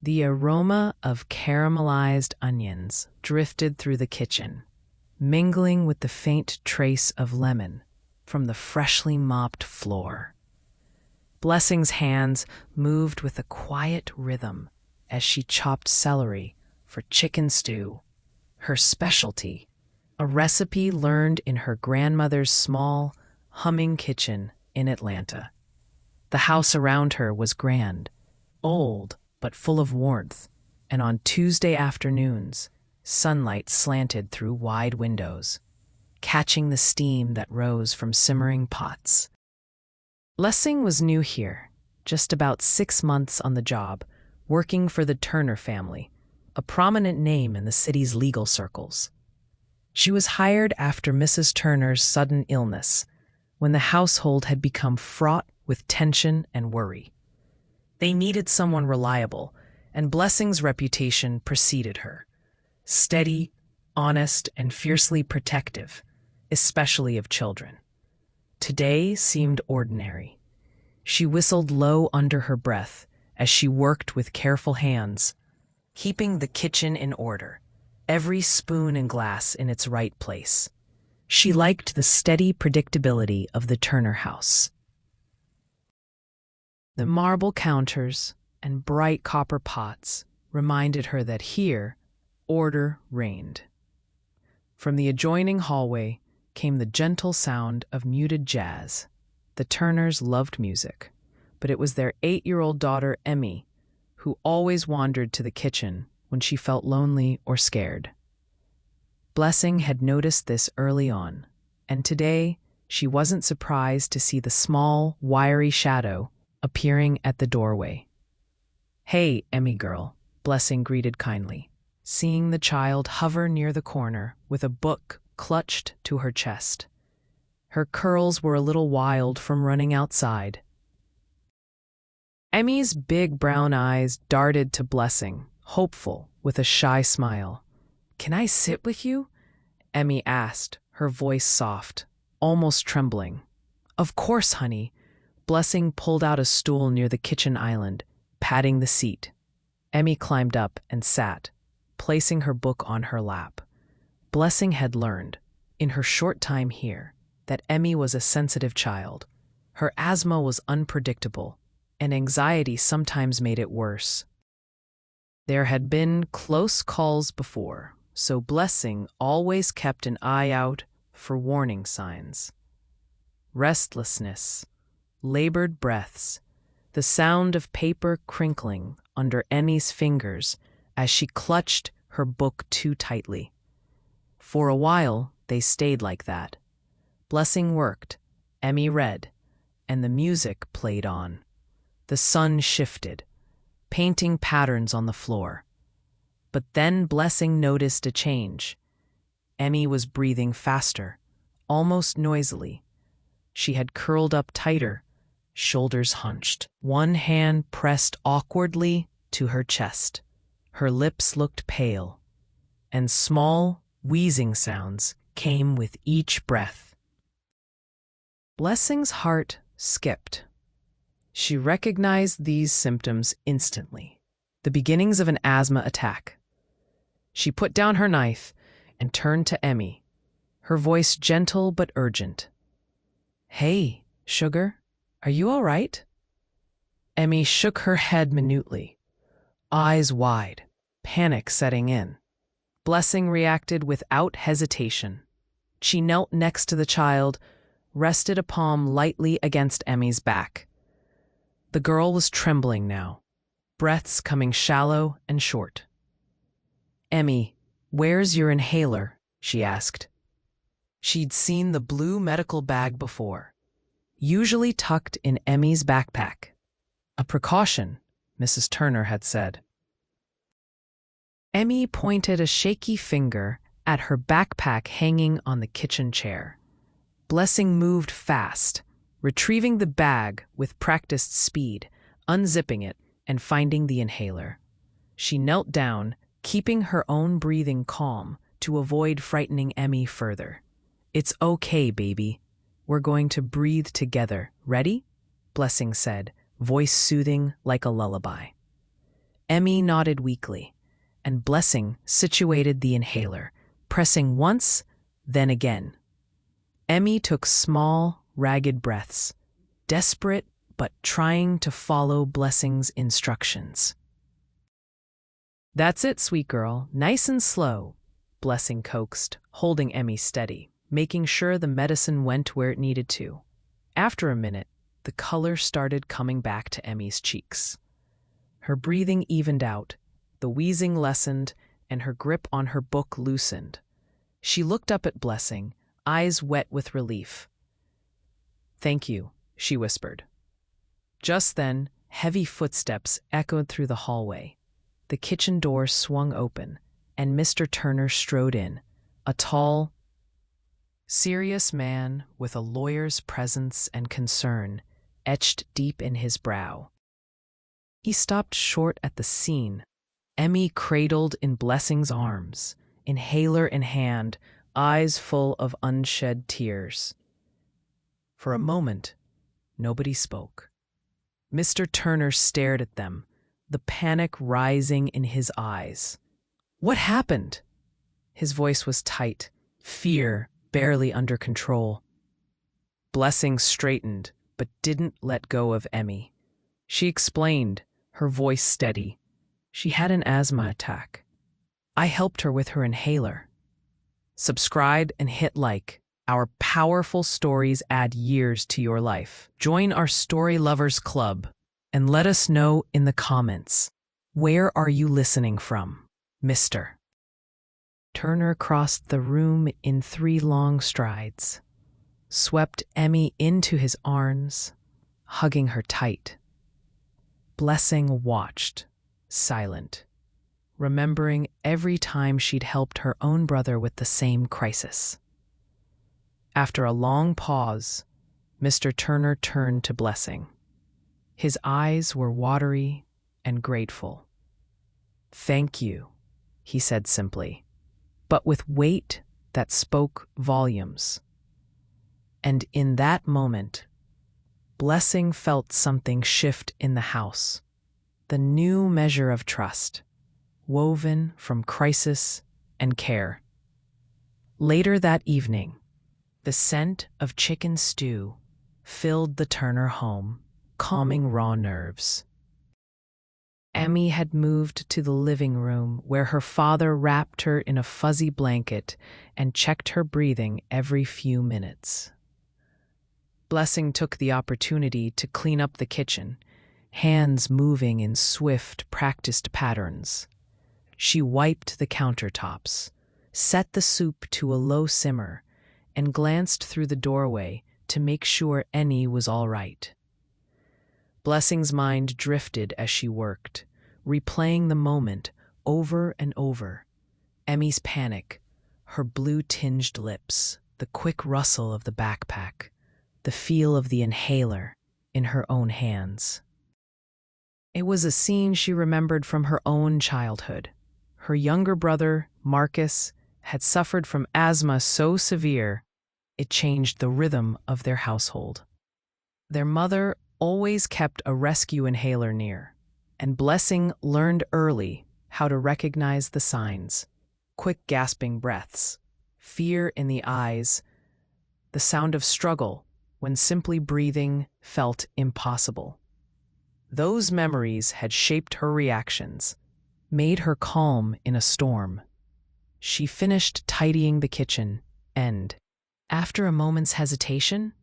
The aroma of caramelized onions drifted through the kitchen, mingling with the faint trace of lemon from the freshly mopped floor. Blessing's hands moved with a quiet rhythm as she chopped celery for chicken stew, her specialty, a recipe learned in her grandmother's small, humming kitchen in Atlanta. The house around her was grand, old, but full of warmth, and on Tuesday afternoons, sunlight slanted through wide windows, catching the steam that rose from simmering pots. Blessing was new here, just about 6 months on the job, working for the Turner family, a prominent name in the city's legal circles. She was hired after Mrs. Turner's sudden illness, when the household had become fraught with tension and worry. They needed someone reliable, and Blessing's reputation preceded her. Steady, honest, and fiercely protective, especially of children. Today seemed ordinary. She whistled low under her breath as she worked with careful hands, keeping the kitchen in order, every spoon and glass in its right place. She liked the steady predictability of the Turner house. The marble counters and bright copper pots reminded her that here, order reigned. From the adjoining hallway came the gentle sound of muted jazz. The Turners loved music, but it was their 8-year-old daughter, Emmy, who always wandered to the kitchen when she felt lonely or scared. Blessing had noticed this early on, and today she wasn't surprised to see the small, wiry shadow appearing at the doorway. "Hey, Emmy girl," Blessing greeted kindly, seeing the child hover near the corner with a book clutched to her chest. Her curls were a little wild from running outside. Emmy's big brown eyes darted to Blessing, hopeful, with a shy smile. "Can I sit with you?" Emmy asked, her voice soft, almost trembling. "Of course, honey." Blessing pulled out a stool near the kitchen island, patting the seat. Emmy climbed up and sat, placing her book on her lap. Blessing had learned, in her short time here, that Emmy was a sensitive child. Her asthma was unpredictable, and anxiety sometimes made it worse. There had been close calls before, so Blessing always kept an eye out for warning signs. Restlessness, labored breaths, the sound of paper crinkling under Emmy's fingers as she clutched her book too tightly. For a while, they stayed like that. Blessing worked, Emmy read, and the music played on. The sun shifted, painting patterns on the floor. But then Blessing noticed a change. Emmy was breathing faster, almost noisily. She had curled up tighter, shoulders hunched, one hand pressed awkwardly to her chest. Her lips looked pale, and small, wheezing sounds came with each breath. Blessing's heart skipped. She recognized these symptoms instantly, the beginnings of an asthma attack. She put down her knife and turned to Emmy, her voice gentle but urgent. "Hey, sugar, are you all right?" Emmy shook her head minutely, eyes wide, panic setting in. Blessing reacted without hesitation. She knelt next to the child, rested a palm lightly against Emmy's back. The girl was trembling now, breaths coming shallow and short. "Emmy, where's your inhaler?" she asked. She'd seen the blue medical bag before, usually tucked in Emmy's backpack. A precaution, Mrs. Turner had said. Emmy pointed a shaky finger at her backpack hanging on the kitchen chair. Blessing moved fast, retrieving the bag with practiced speed, unzipping it, and finding the inhaler. She knelt down, keeping her own breathing calm to avoid frightening Emmy further. "It's okay, baby. We're going to breathe together. Ready?" Blessing said, voice soothing like a lullaby. Emmy nodded weakly, and Blessing situated the inhaler, pressing once, then again. Emmy took small, ragged breaths, desperate but trying to follow Blessing's instructions. "That's it, sweet girl, nice and slow," Blessing coaxed, holding Emmy steady, making sure the medicine went where it needed to. After a minute, the color started coming back to Emmy's cheeks. Her breathing evened out, the wheezing lessened, and her grip on her book loosened. She looked up at Blessing, eyes wet with relief. "Thank you," she whispered. Just then, heavy footsteps echoed through the hallway. The kitchen door swung open, and Mr. Turner strode in, a tall, serious man with a lawyer's presence and concern etched deep in his brow. He stopped short at the scene, Emmy cradled in Blessing's arms, inhaler in hand, eyes full of unshed tears. For a moment, nobody spoke. Mr. Turner stared at them, the panic rising in his eyes. "What happened?" His voice was tight, fear barely under control. Blessing straightened, but didn't let go of Emmy. She explained, her voice steady. She had an asthma attack. I helped her with her inhaler. Subscribe and hit like. Our powerful stories add years to your life. Join our Story Lovers Club and let us know in the comments. Where are you listening from, Mr. Turner crossed the room in 3 long strides, swept Emmy into his arms, hugging her tight. Blessing watched, silent, remembering every time she'd helped her own brother with the same crisis. After a long pause, Mr. Turner turned to Blessing. His eyes were watery and grateful. "Thank you," he said simply, but with weight that spoke volumes. And in that moment, Blessing felt something shift in the house, the new measure of trust, woven from crisis and care. Later that evening, the scent of chicken stew filled the Turner home, calming raw nerves. Emmy had moved to the living room where her father wrapped her in a fuzzy blanket and checked her breathing every few minutes. Blessing took the opportunity to clean up the kitchen, hands moving in swift, practiced patterns. She wiped the countertops, set the soup to a low simmer, and glanced through the doorway to make sure Emmy was all right. Blessing's mind drifted as she worked, replaying the moment over and over. Emmy's panic, her blue-tinged lips, the quick rustle of the backpack, the feel of the inhaler in her own hands. It was a scene she remembered from her own childhood. Her younger brother, Marcus, had suffered from asthma so severe it changed the rhythm of their household. Their mother always kept a rescue inhaler near, and Blessing learned early how to recognize the signs: quick gasping breaths, fear in the eyes, the sound of struggle when simply breathing felt impossible. Those memories had shaped her reactions, made her calm in a storm. She finished tidying the kitchen and, after a moment's hesitation,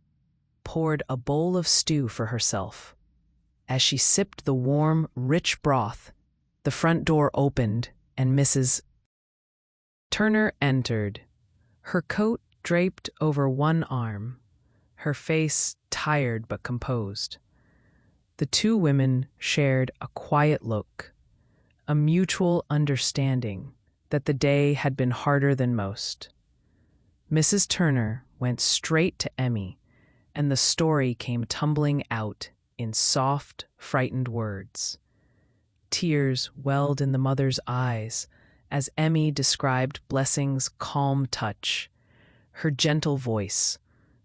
poured a bowl of stew for herself. As she sipped the warm, rich broth, the front door opened and Mrs. Turner entered, her coat draped over one arm, her face tired but composed. The 2 women shared a quiet look, a mutual understanding that the day had been harder than most. Mrs. Turner went straight to Emmy, and the story came tumbling out in soft, frightened words. Tears welled in the mother's eyes as Emmy described Blessing's calm touch, her gentle voice,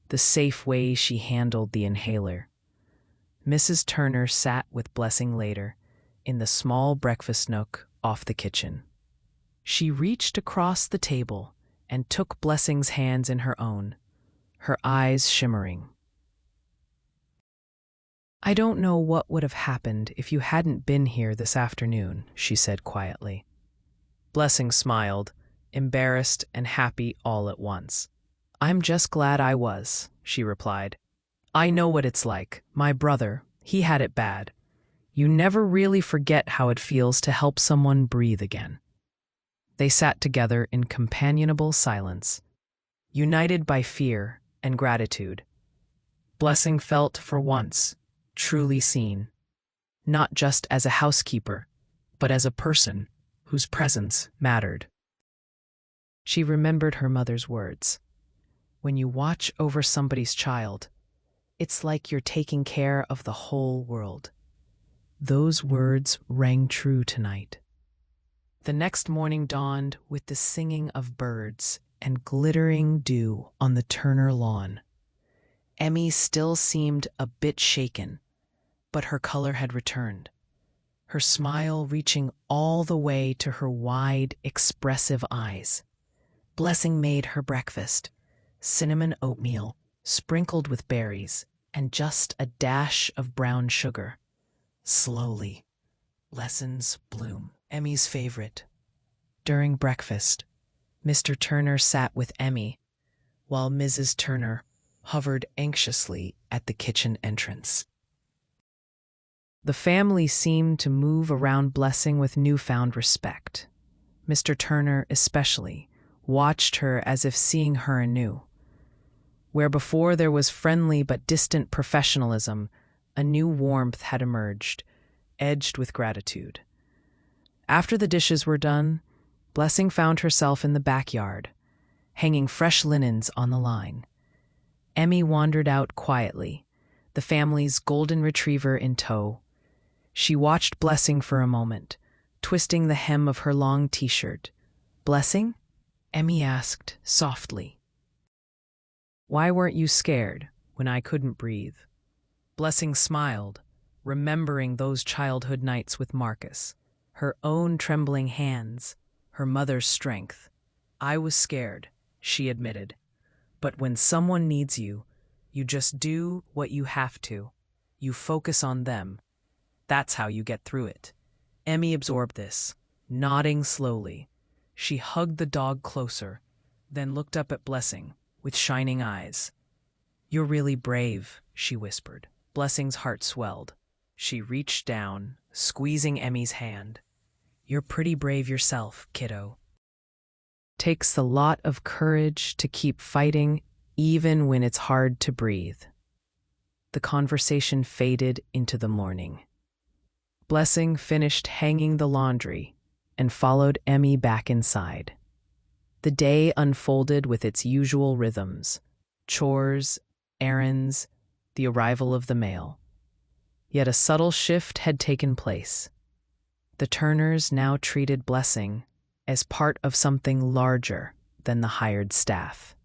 the safe way she handled the inhaler. Mrs. Turner sat with Blessing later, in the small breakfast nook off the kitchen. She reached across the table and took Blessing's hands in her own, her eyes shimmering. "I don't know what would have happened if you hadn't been here this afternoon," she said quietly. Blessing smiled, embarrassed and happy all at once. "I'm just glad I was," she replied. "I know what it's like. My brother, he had it bad. You never really forget how it feels to help someone breathe again." They sat together in companionable silence, united by fear and gratitude. Blessing felt, for once, truly seen, not just as a housekeeper, but as a person whose presence mattered. She remembered her mother's words. When you watch over somebody's child, it's like you're taking care of the whole world. Those words rang true tonight. The next morning dawned with the singing of birds and glittering dew on the Turner lawn. Emmy still seemed a bit shaken, but her color had returned, her smile reaching all the way to her wide, expressive eyes. Blessing made her breakfast, cinnamon oatmeal, sprinkled with berries, and just a dash of brown sugar. Slowly, lessons bloom, Emmy's favorite. During breakfast, Mr. Turner sat with Emmy, while Mrs. Turner hovered anxiously at the kitchen entrance. The family seemed to move around Blessing with newfound respect. Mr. Turner, especially, watched her as if seeing her anew. Where before there was friendly but distant professionalism, a new warmth had emerged, edged with gratitude. After the dishes were done, Blessing found herself in the backyard, hanging fresh linens on the line. Emmy wandered out quietly, the family's golden retriever in tow. She watched Blessing for a moment, twisting the hem of her long t-shirt. "Blessing?" Emmy asked softly. "Why weren't you scared when I couldn't breathe?" Blessing smiled, remembering those childhood nights with Marcus, her own trembling hands, her mother's strength. "I was scared," she admitted. "But when someone needs you, you just do what you have to. You focus on them. That's how you get through it." Emmy absorbed this, nodding slowly. She hugged the dog closer, then looked up at Blessing with shining eyes. "You're really brave," she whispered. Blessing's heart swelled. She reached down, squeezing Emmy's hand. "You're pretty brave yourself, kiddo. Takes a lot of courage to keep fighting, even when it's hard to breathe." The conversation faded into the morning. Blessing finished hanging the laundry and followed Emmy back inside. The day unfolded with its usual rhythms: chores, errands, the arrival of the mail. Yet a subtle shift had taken place. The Turners now treated Blessing as part of something larger than the hired staff.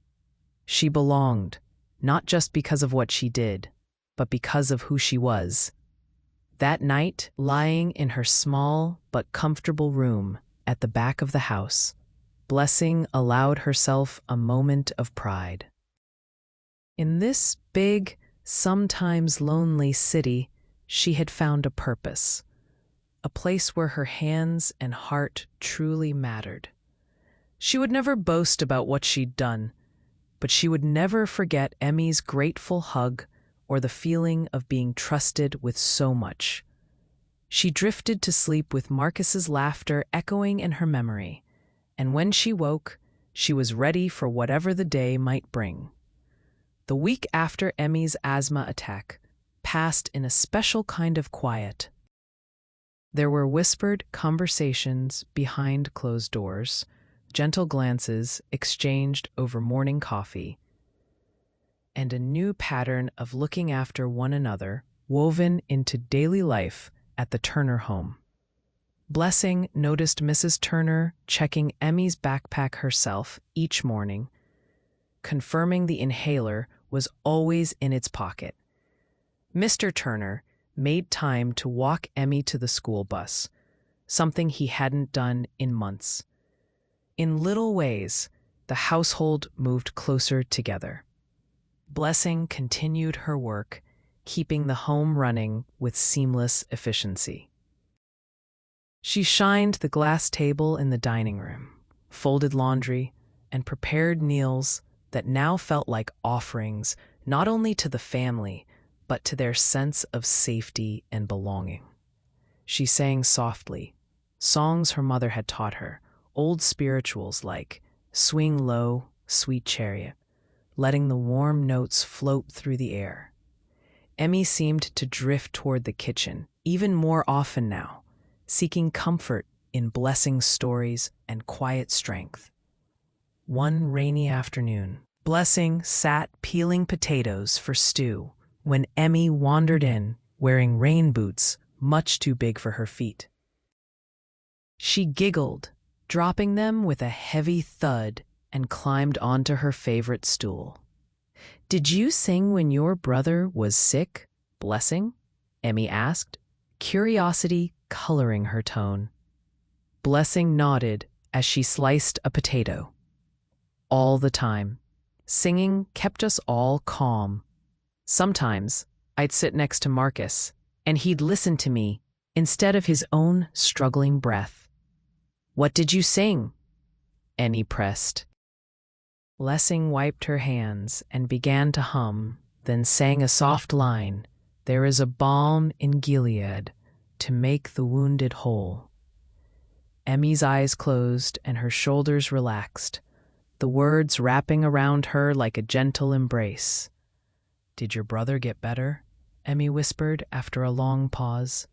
She belonged, not just because of what she did, but because of who she was. That night, lying in her small but comfortable room at the back of the house, Blessing allowed herself a moment of pride. In this big, sometimes lonely city, she had found a purpose, a place where her hands and heart truly mattered. She would never boast about what she'd done, but she would never forget Emmy's grateful hug or the feeling of being trusted with so much. She drifted to sleep with Marcus's laughter echoing in her memory, and when she woke, she was ready for whatever the day might bring. The week after Emmy's asthma attack passed in a special kind of quiet. There were whispered conversations behind closed doors, gentle glances exchanged over morning coffee, and a new pattern of looking after one another woven into daily life at the Turner home. Blessing noticed Mrs. Turner checking Emmy's backpack herself each morning, confirming the inhaler was always in its pocket. Mr. Turner, made time to walk Emmy to the school bus, something he hadn't done in months. In little ways, the household moved closer together. Blessing continued her work, keeping the home running with seamless efficiency. She shined the glass table in the dining room, folded laundry, and prepared meals that now felt like offerings not only to the family, but to their sense of safety and belonging. She sang softly, songs her mother had taught her, old spirituals like "Swing Low, Sweet Chariot," letting the warm notes float through the air. Emmy seemed to drift toward the kitchen, even more often now, seeking comfort in Blessing's stories and quiet strength. One rainy afternoon, Blessing sat peeling potatoes for stew when Emmy wandered in, wearing rain boots much too big for her feet. She giggled, dropping them with a heavy thud, and climbed onto her favorite stool. "Did you sing when your brother was sick, Blessing?" Emmy asked, curiosity coloring her tone. Blessing nodded as she sliced a potato. "All the time. Singing kept us all calm. Sometimes I'd sit next to Marcus, and he'd listen to me instead of his own struggling breath." "What did you sing?" Emmy pressed. Blessing wiped her hands and began to hum, then sang a soft line, "There is a balm in Gilead to make the wounded whole." Emmy's eyes closed and her shoulders relaxed, the words wrapping around her like a gentle embrace. "Did your brother get better?" Emmy whispered after a long pause.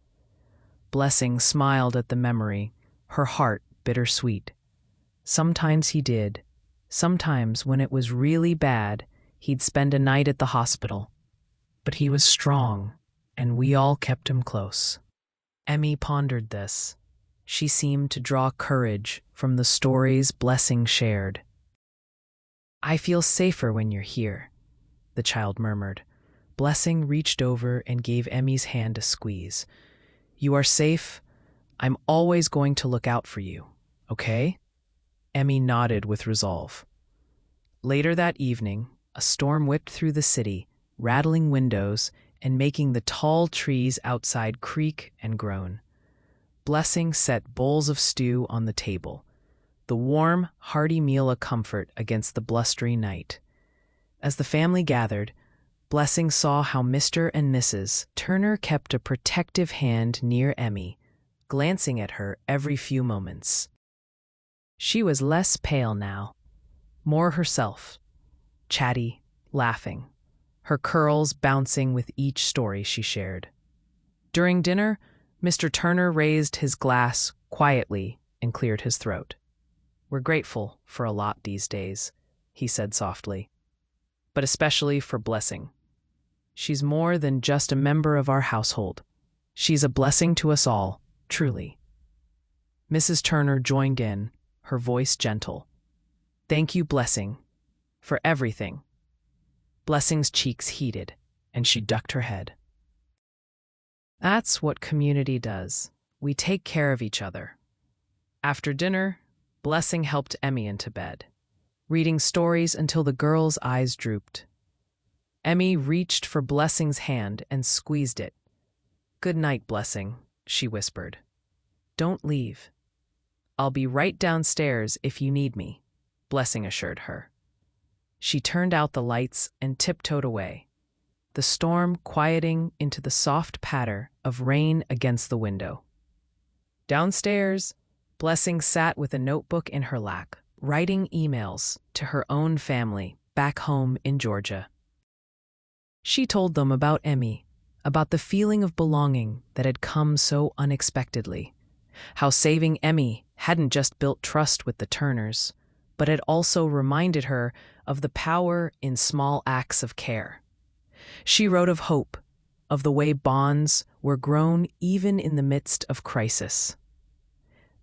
Blessing smiled at the memory, her heart bittersweet. Sometimes he did. Sometimes, when it was really bad, he'd spend a night at the hospital. But he was strong, and we all kept him close. Emmy pondered this. She seemed to draw courage from the stories Blessing shared. "I feel safer when you're here," the child murmured. Blessing reached over and gave Emmy's hand a squeeze. "You are safe. I'm always going to look out for you, okay?" Emmy nodded with resolve. Later that evening, a storm whipped through the city, rattling windows and making the tall trees outside creak and groan. Blessing set bowls of stew on the table, the warm, hearty meal a comfort against the blustery night. As the family gathered, Blessing saw how Mr. and Mrs. Turner kept a protective hand near Emmy, glancing at her every few moments. She was less pale now, more herself, chatty, laughing, her curls bouncing with each story she shared. During dinner, Mr. Turner raised his glass quietly and cleared his throat. "We're grateful for a lot these days," he said softly, "but especially for Blessing. She's more than just a member of our household. She's a blessing to us all, truly." Mrs. Turner joined in, her voice gentle. "Thank you, Blessing, for everything." Blessing's cheeks heated, and she ducked her head. That's what community does. We take care of each other. After dinner, Blessing helped Emmy into bed, reading stories until the girl's eyes drooped. Emmy reached for Blessing's hand and squeezed it. "Good night, Blessing," she whispered. "Don't leave. I'll be right downstairs if you need me," Blessing assured her. She turned out the lights and tiptoed away, the storm quieting into the soft patter of rain against the window. Downstairs, Blessing sat with a notebook in her lap, writing emails to her own family back home in Georgia. She told them about Emmy, about the feeling of belonging that had come so unexpectedly, how saving Emmy hadn't just built trust with the Turners, but had also reminded her of the power in small acts of care. She wrote of hope, of the way bonds were grown even in the midst of crisis.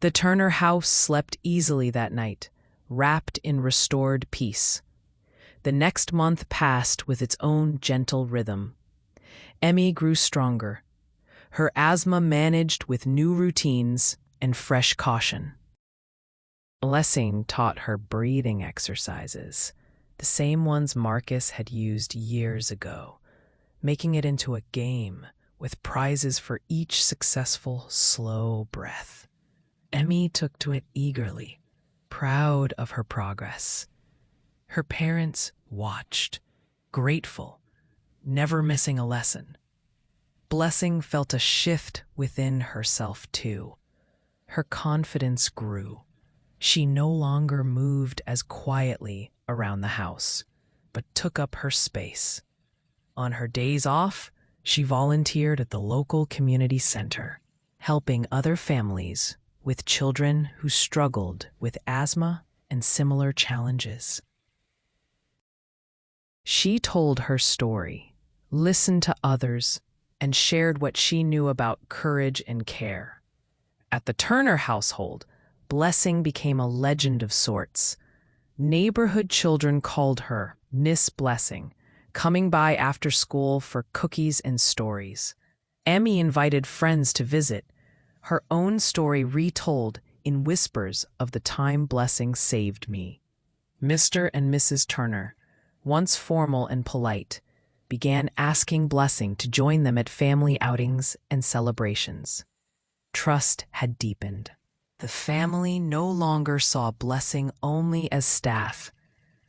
The Turner house slept easily that night, wrapped in restored peace. The next month passed with its own gentle rhythm. Emmy grew stronger, her asthma managed with new routines and fresh caution. Blessing taught her breathing exercises, the same ones Marcus had used years ago, making it into a game with prizes for each successful, slow breath. Emmy took to it eagerly, proud of her progress. Her parents watched, grateful, never missing a lesson. Blessing felt a shift within herself, too. Her confidence grew. She no longer moved as quietly around the house, but took up her space. On her days off, she volunteered at the local community center, helping other families with children who struggled with asthma and similar challenges. She told her story, listened to others, and shared what she knew about courage and care. At the Turner household, Blessing became a legend of sorts. Neighborhood children called her Miss Blessing, coming by after school for cookies and stories. Emmy invited friends to visit, her own story retold in whispers of the time Blessing saved me. Mr. and Mrs. Turner, once formal and polite, began asking Blessing to join them at family outings and celebrations. Trust had deepened. The family no longer saw Blessing only as staff.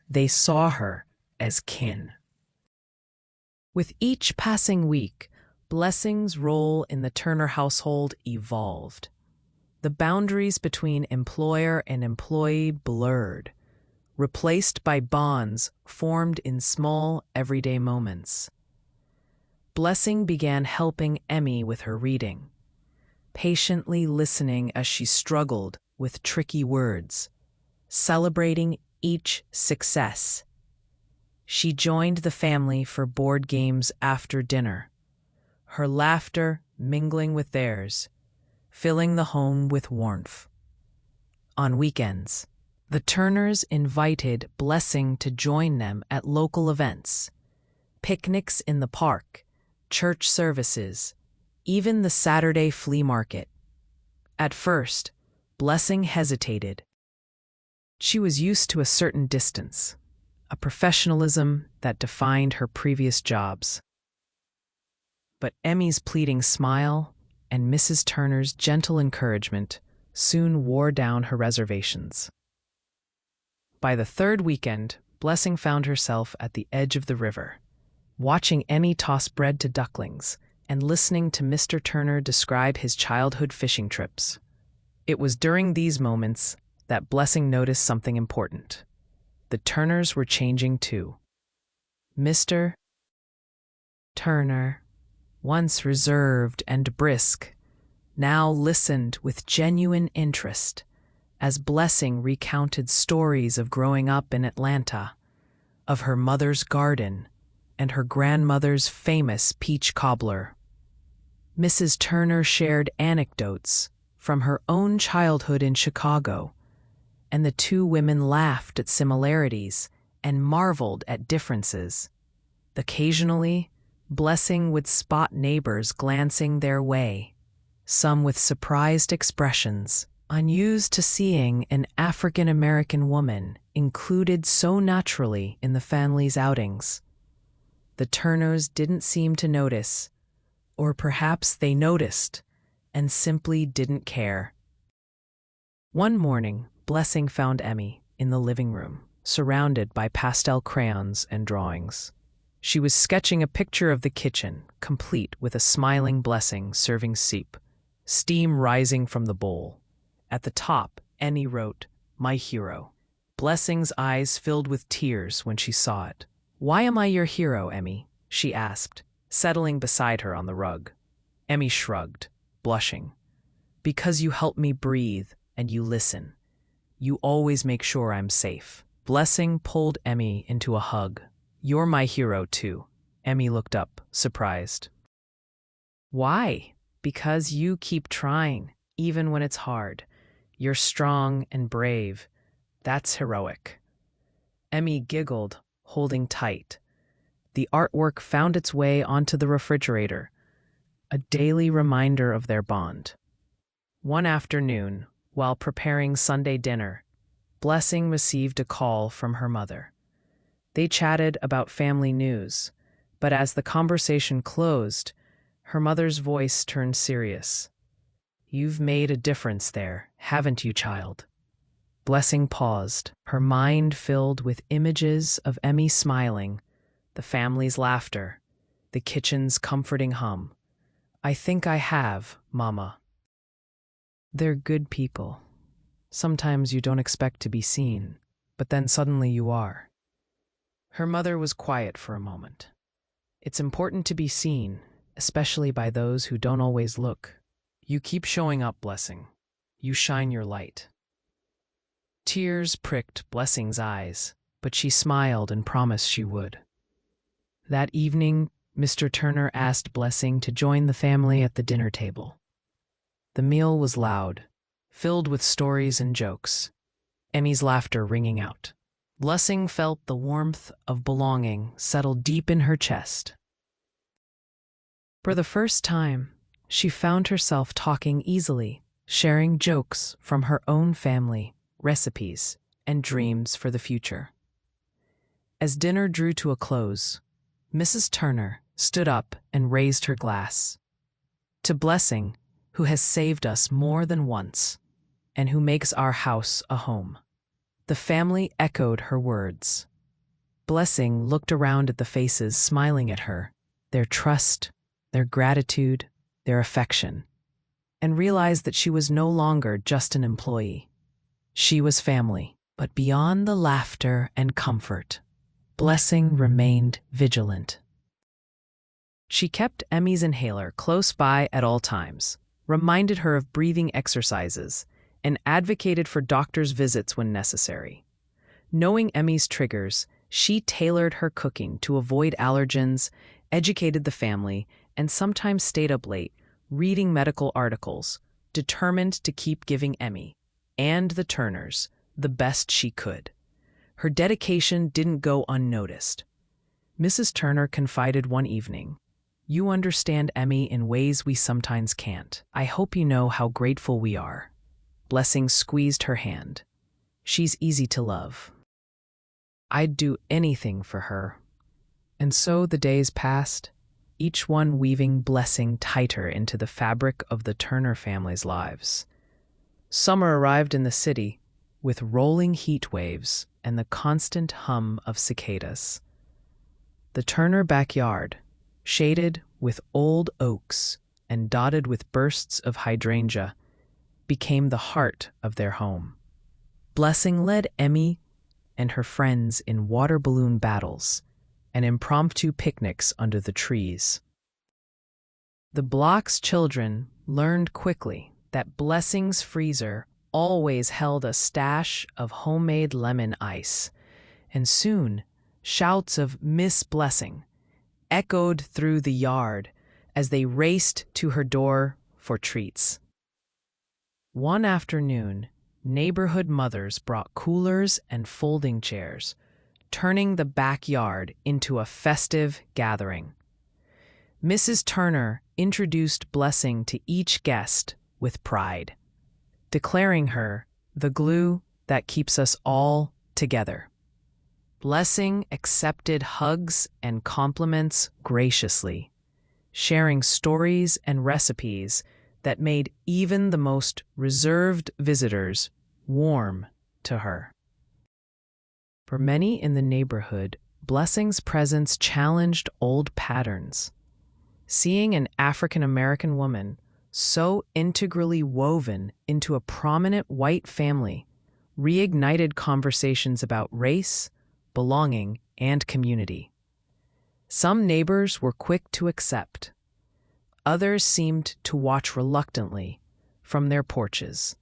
They saw her as kin. With each passing week, Blessing's role in the Turner household evolved. The boundaries between employer and employee blurred, replaced by bonds formed in small, everyday moments. Blessing began helping Emmy with her reading, patiently listening as she struggled with tricky words, celebrating each success. She joined the family for board games after dinner, her laughter mingling with theirs, filling the home with warmth. On weekends, the Turners invited Blessing to join them at local events, picnics in the park, church services, even the Saturday flea market. At first, Blessing hesitated. She was used to a certain distance, a professionalism that defined her previous jobs. But Emmy's pleading smile and Mrs. Turner's gentle encouragement soon wore down her reservations. By the third weekend, Blessing found herself at the edge of the river, watching Emmy toss bread to ducklings and listening to Mr. Turner describe his childhood fishing trips. It was during these moments that Blessing noticed something important. The Turners were changing too. Mr. Turner, once reserved and brisk, now listened with genuine interest as Blessing recounted stories of growing up in Atlanta, of her mother's garden and her grandmother's famous peach cobbler. Mrs. Turner shared anecdotes from her own childhood in Chicago, and the two women laughed at similarities and marveled at differences. Occasionally, Blessing would spot neighbors glancing their way, some with surprised expressions, unused to seeing an African-American woman included so naturally in the family's outings. The Turners didn't seem to notice, or perhaps they noticed and simply didn't care. One morning, Blessing found Emmy in the living room, surrounded by pastel crayons and drawings. She was sketching a picture of the kitchen, complete with a smiling Blessing serving soup, steam rising from the bowl. At the top, Emmy wrote, "My hero." Blessing's eyes filled with tears when she saw it. "Why am I your hero, Emmy?" she asked, settling beside her on the rug. Emmy shrugged, blushing. "Because you help me breathe and you listen. You always make sure I'm safe." Blessing pulled Emmy into a hug. "You're my hero, too." Emmy looked up, surprised. "Why?" "Because you keep trying, even when it's hard. You're strong and brave. That's heroic." Emmy giggled, holding tight. The artwork found its way onto the refrigerator. a daily reminder of their bond. One afternoon, while preparing Sunday dinner, Blessing received a call from her mother. They chatted about family news, but as the conversation closed, her mother's voice turned serious. "You've made a difference there, haven't you, child?" Blessing paused, her mind filled with images of Emmy smiling, the family's laughter, the kitchen's comforting hum. "I think I have, Mama." They're good people. Sometimes you don't expect to be seen, but then suddenly you are. Her mother was quiet for a moment. It's important to be seen, especially by those who don't always look. You keep showing up, Blessing. You shine your light. Tears pricked Blessing's eyes, but she smiled and promised she would. That evening, Mr. Turner asked Blessing to join the family at the dinner table. The meal was loud, filled with stories and jokes, Emmy's laughter ringing out. Blessing felt the warmth of belonging settle deep in her chest. For the first time, she found herself talking easily, sharing jokes from her own family, recipes, and dreams for the future. As dinner drew to a close, Mrs. Turner stood up and raised her glass. "To Blessing, who has saved us more than once, and who makes our house a home." The family echoed her words. Blessing looked around at the faces smiling at her, their trust, their gratitude, their affection, and realized that she was no longer just an employee. She was family, but beyond the laughter and comfort, Blessing remained vigilant. She kept Emmy's inhaler close by at all times, reminded her of breathing exercises, and advocated for doctor's visits when necessary. Knowing Emmy's triggers, she tailored her cooking to avoid allergens, educated the family, and sometimes stayed up late, reading medical articles, determined to keep giving Emmy and the Turners the best she could. Her dedication didn't go unnoticed. Mrs. Turner confided one evening, "You understand Emmy in ways we sometimes can't. I hope you know how grateful we are." Blessing squeezed her hand. "She's easy to love. I'd do anything for her." And so the days passed, each one weaving Blessing tighter into the fabric of the Turner family's lives. Summer arrived in the city, with rolling heat waves and the constant hum of cicadas. The Turner backyard, shaded with old oaks and dotted with bursts of hydrangea, became the heart of their home. Blessing led Emmy and her friends in water balloon battles and impromptu picnics under the trees. The block's children learned quickly that Blessing's freezer always held a stash of homemade lemon ice, and soon shouts of "Miss Blessing" echoed through the yard as they raced to her door for treats. One afternoon, neighborhood mothers brought coolers and folding chairs, turning the backyard into a festive gathering. Mrs. Turner introduced Blessing to each guest with pride, declaring her the glue that keeps us all together. Blessing accepted hugs and compliments graciously, sharing stories and recipes that made even the most reserved visitors warm to her. For many in the neighborhood, Blessing's presence challenged old patterns. Seeing an African-American woman so integrally woven into a prominent white family reignited conversations about race, belonging, and community. Some neighbors were quick to accept. Others seemed to watch reluctantly from their porches,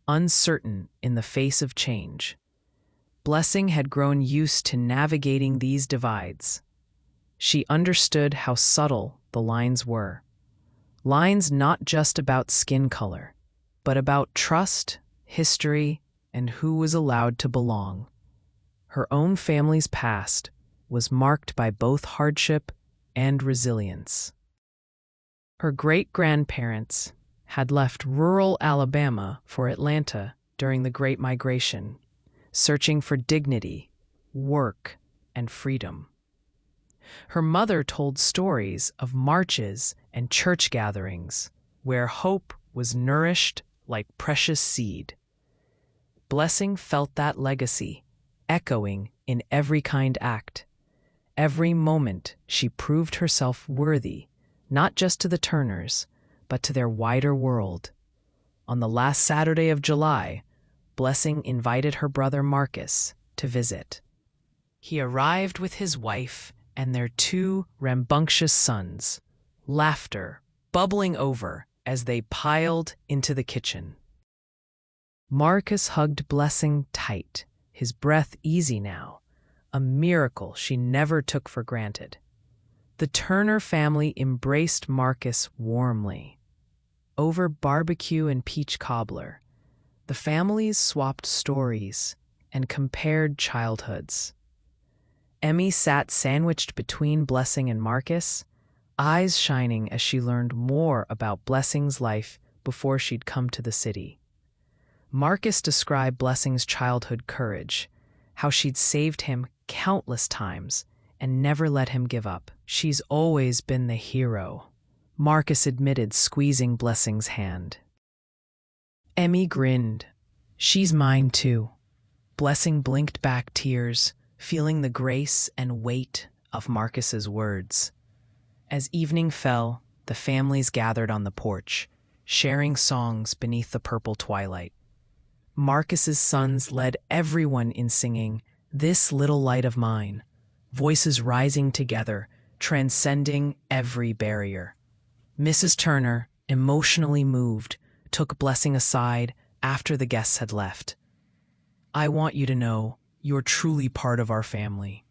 uncertain in the face of change. Blessing had grown used to navigating these divides. She understood how subtle the lines were. Lines not just about skin color, but about trust, history, and who was allowed to belong. Her own family's past was marked by both hardship and resilience. Her great-grandparents had left rural Alabama for Atlanta during the Great Migration, searching for dignity, work, and freedom. Her mother told stories of marches and church gatherings where hope was nourished like precious seed. Blessing felt that legacy, echoing in every kind act. Every moment she proved herself worthy, not just to the Turners, but to their wider world. On the last Saturday of July, Blessing invited her brother Marcus to visit. He arrived with his wife and their two rambunctious sons, laughter bubbling over as they piled into the kitchen. Marcus hugged Blessing tight, his breath easy now, a miracle she never took for granted. The Turner family embraced Marcus warmly. Over barbecue and peach cobbler, the families swapped stories and compared childhoods. Emmy sat sandwiched between Blessing and Marcus, eyes shining as she learned more about Blessing's life before she'd come to the city. Marcus described Blessing's childhood courage, how she'd saved him countless times and never let him give up. "She's always been the hero," Marcus admitted, squeezing Blessing's hand. Emmy grinned. "She's mine too." Blessing blinked back tears, feeling the grace and weight of Marcus's words. As evening fell, the families gathered on the porch, sharing songs beneath the purple twilight. Marcus's sons led everyone in singing "This Little Light of Mine," voices rising together, transcending every barrier. Mrs. Turner, emotionally moved, took Blessing aside after the guests had left. "I want you to know you're truly part of our family.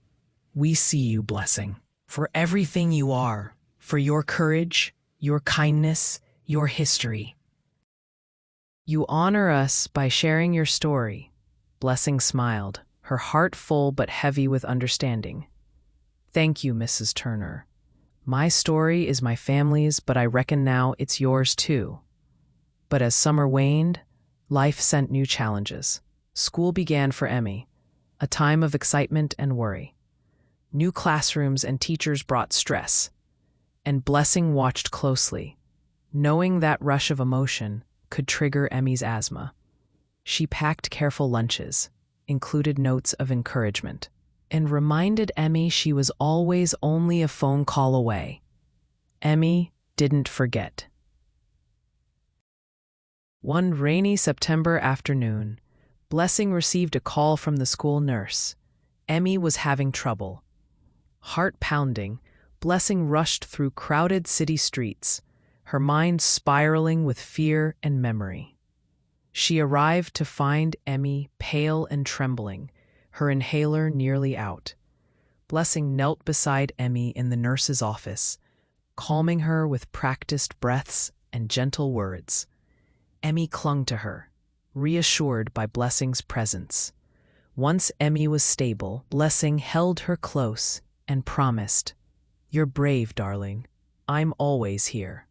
We see you, Blessing, for everything you are, for your courage, your kindness, your history. You honor us by sharing your story." Blessing smiled, her heart full but heavy with understanding. "Thank you, Mrs. Turner. My story is my family's, but I reckon now it's yours too." But as summer waned, life sent new challenges. School began for Emmy, a time of excitement and worry. New classrooms and teachers brought stress, and Blessing watched closely, knowing that rush of emotion could trigger Emmy's asthma. She packed careful lunches, included notes of encouragement, and reminded Emmy she was always only a phone call away. Emmy didn't forget. One rainy September afternoon, Blessing received a call from the school nurse. Emmy was having trouble. Heart pounding, Blessing rushed through crowded city streets, her mind spiraling with fear and memory. She arrived to find Emmy pale and trembling, her inhaler nearly out. Blessing knelt beside Emmy in the nurse's office, calming her with practiced breaths and gentle words. Emmy clung to her, reassured by Blessing's presence. Once Emmy was stable, Blessing held her close and promised, "You're brave, darling. I'm always here."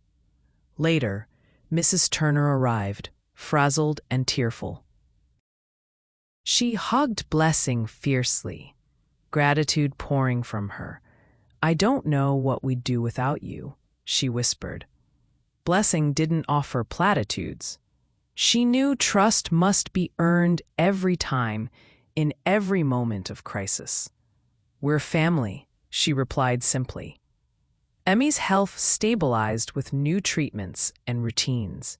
Later, Mrs. Turner arrived, frazzled and tearful. She hugged Blessing fiercely, gratitude pouring from her. "I don't know what we'd do without you," she whispered. Blessing didn't offer platitudes. She knew trust must be earned every time, in every moment of crisis. "We're family," she replied simply. Emmy's health stabilized with new treatments and routines.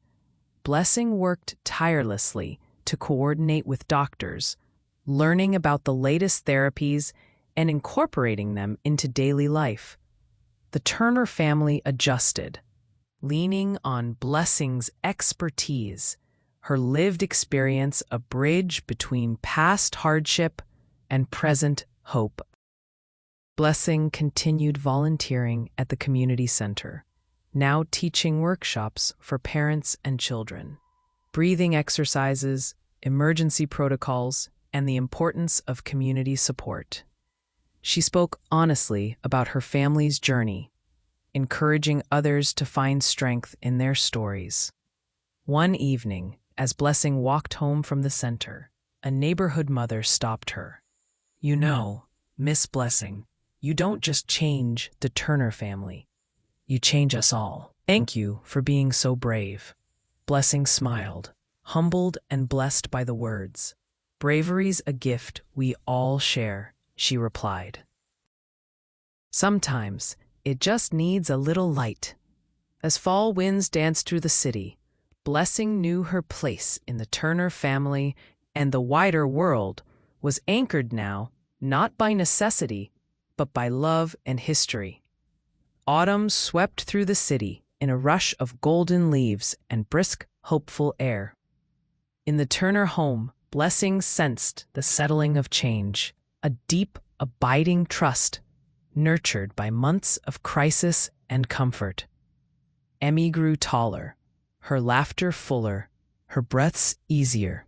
Blessing worked tirelessly to coordinate with doctors, learning about the latest therapies and incorporating them into daily life. The Turner family adjusted, leaning on Blessing's expertise, her lived experience a bridge between past hardship and present hope. Blessing continued volunteering at the community center, now teaching workshops for parents and children, breathing exercises, emergency protocols, and the importance of community support. She spoke honestly about her family's journey, encouraging others to find strength in their stories. One evening, as Blessing walked home from the center, a neighborhood mother stopped her. "You know, Miss Blessing, you don't just change the Turner family. You change us all. Thank you for being so brave." Blessing smiled, humbled and blessed by the words. "Bravery's a gift we all share," she replied. "Sometimes it just needs a little light." As fall winds danced through the city, Blessing knew her place in the Turner family and the wider world was anchored now, not by necessity, but by love and history. Autumn swept through the city in a rush of golden leaves and brisk, hopeful air. In the Turner home, Blessing sensed the settling of change, a deep, abiding trust, nurtured by months of crisis and comfort. Emmy grew taller, her laughter fuller, her breaths easier.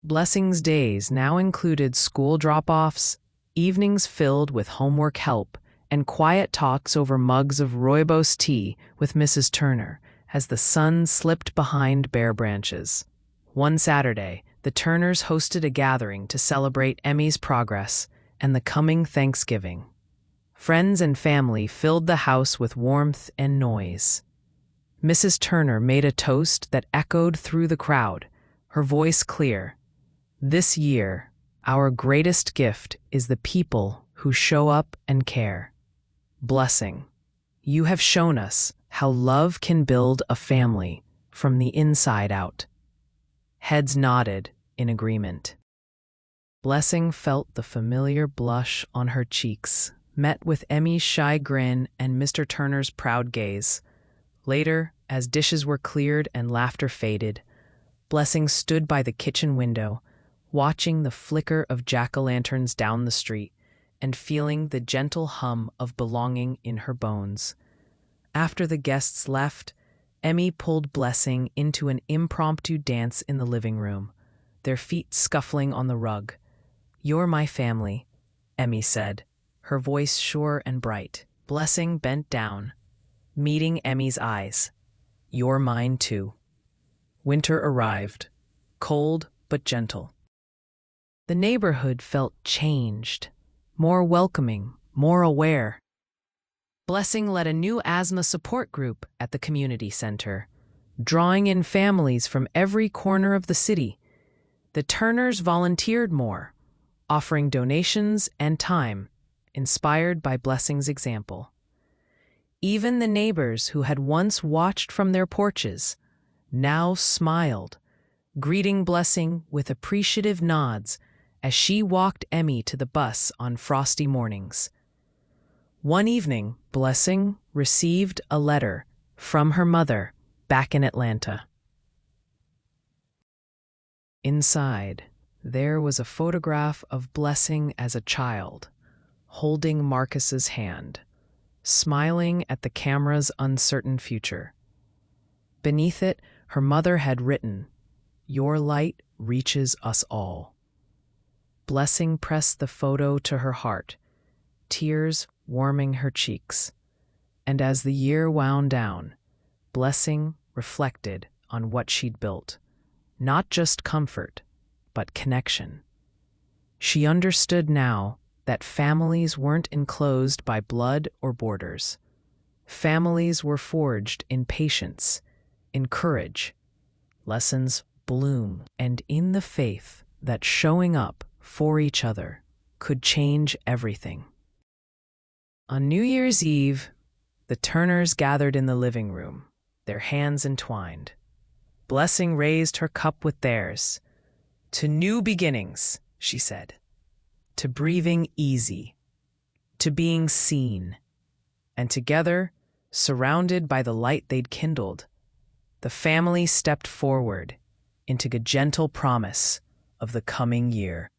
Blessing's days now included school drop-offs, evenings filled with homework help, and quiet talks over mugs of rooibos tea with Mrs. Turner as the sun slipped behind bare branches. One Saturday, the Turners hosted a gathering to celebrate Emmy's progress and the coming Thanksgiving. Friends and family filled the house with warmth and noise. Mrs. Turner made a toast that echoed through the crowd, her voice clear. "This year, our greatest gift is the people who show up and care. Blessing, you have shown us how love can build a family from the inside out." Heads nodded in agreement. Blessing felt the familiar blush on her cheeks, met with Emmy's shy grin and Mr. Turner's proud gaze. Later, as dishes were cleared and laughter faded, Blessing stood by the kitchen window, watching the flicker of jack-o'-lanterns down the street and feeling the gentle hum of belonging in her bones. After the guests left, Emmy pulled Blessing into an impromptu dance in the living room, their feet scuffling on the rug. "You're my family," Emmy said, her voice sure and bright. Blessing bent down, meeting Emmy's eyes. "You're mine too." Winter arrived, cold but gentle. The neighborhood felt changed, more welcoming, more aware. Blessing led a new asthma support group at the community center, drawing in families from every corner of the city. The Turners volunteered more, offering donations and time, inspired by Blessing's example. Even the neighbors who had once watched from their porches now smiled, greeting Blessing with appreciative nods as she walked Emmy to the bus on frosty mornings. One evening, Blessing received a letter from her mother back in Atlanta. Inside, there was a photograph of Blessing as a child, holding Marcus's hand, smiling at the camera's uncertain future. Beneath it, her mother had written, "Your light reaches us all." Blessing pressed the photo to her heart, tears warming her cheeks. And as the year wound down, Blessing reflected on what she'd built. Not just comfort, but connection. She understood now that families weren't enclosed by blood or borders. Families were forged in patience, in courage. Lessons bloom, and in the faith that showing up for each other could change everything. On New Year's Eve, the Turners gathered in the living room, their hands entwined. Blessing raised her cup with theirs. "To new beginnings," she said. "To breathing easy. To being seen." And together, surrounded by the light they'd kindled, the family stepped forward into a gentle promise of the coming year.